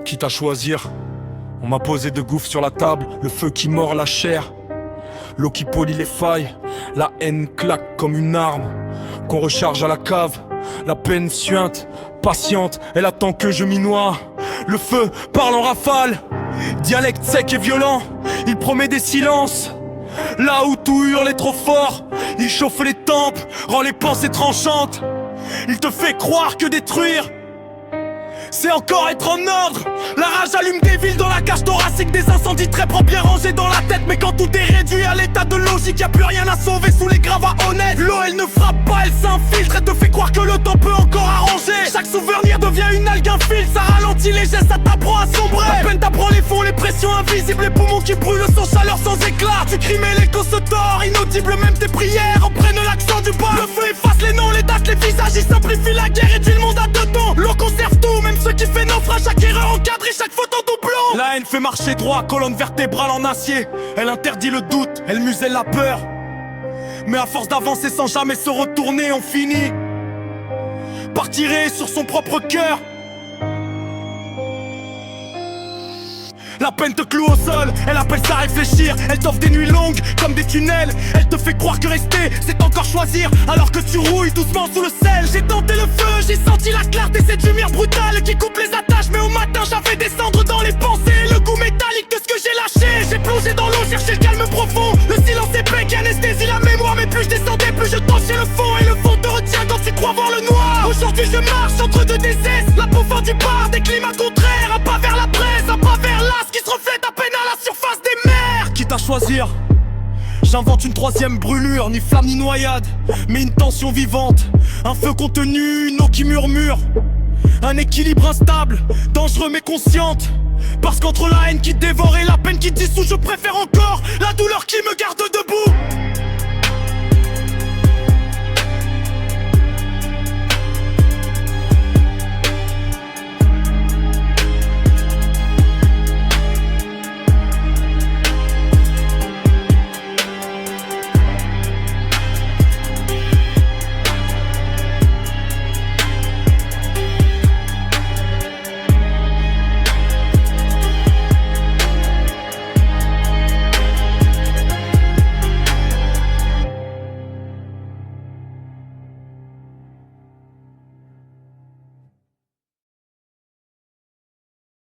quitte à choisir. On m'a posé de gouffres sur la table, le feu qui mord la chair, l'eau qui polit les failles, la haine claque comme une arme qu'on recharge à la cave. La peine suinte, patiente, elle attend que je m'y noie. Le feu parle en rafale, dialecte sec et violent, il promet des silences. Là où tout hurle est trop fort, il chauffe les tempes, rend les pensées tranchantes. Il te fait croire que détruire, c'est encore être en ordre. La rage allume des villes dans la cage thoracique, des incendies très propres bien rangés dans la tête. Mais quand tout est réduit à l'état de logique, y'a plus rien à sauver sous les gravats honnêtes. L'eau elle ne frappe pas, elle s'infiltre, elle te fait croire que le temps peut encore arranger. Chaque souvenir devient une algue infile, ça ralentit les gestes, ça t'apprend à sombrer. À peine t'apprends les fonds, les pressions invisibles, les poumons qui brûlent sans chaleur, sans éclat. Tu cries mais l'écho se tord, inaudible même tes prières reprennent l'accent du bas. Le feu efface les noms, les dates, les visages, il simplifie la guerre et réduit le monde à deux temps. L'eau conserve tout, même ceux qui fait naufrage, chaque erreur encadrée, chaque faute en doublon. La haine fait marcher droit, colonne vertébrale en acier. Elle interdit le doute, elle muselle la peur. Mais à force d'avancer sans jamais se retourner, on finit par tirer sur son propre cœur. La peine te cloue au sol, elle appelle ça réfléchir. Elle t'offre des nuits longues comme des tunnels. Elle te fait croire que rester c'est encore choisir, alors que tu rouilles doucement sous le sel. J'ai tenté le feu, j'ai senti la clarté, cette lumière brutale qui coupe les attaches. Mais au matin j'avais des cendres dans les pensées, le goût métallique de ce que j'ai lâché. J'ai plongé dans l'eau, cherché le calme profond. Le silence épais qui anesthésie la mémoire. Mais plus je descendais, plus je tranchais le fond. Et le fond te retient quand tu crois voir le noir. Aujourd'hui je marche entre deux décès, la profondeur du bar, des climats contraires. Un pas vers la braise, un pas vers l'as qui se reflète à peine à la surface des mers. Quitte à choisir, j'invente une troisième brûlure, ni flamme ni noyade, mais une tension vivante. Un feu contenu, une eau qui murmure. Un équilibre instable, dangereux mais consciente. Parce qu'entre la haine qui dévore et la peine qui dissout, je préfère encore la douleur qui me garde debout.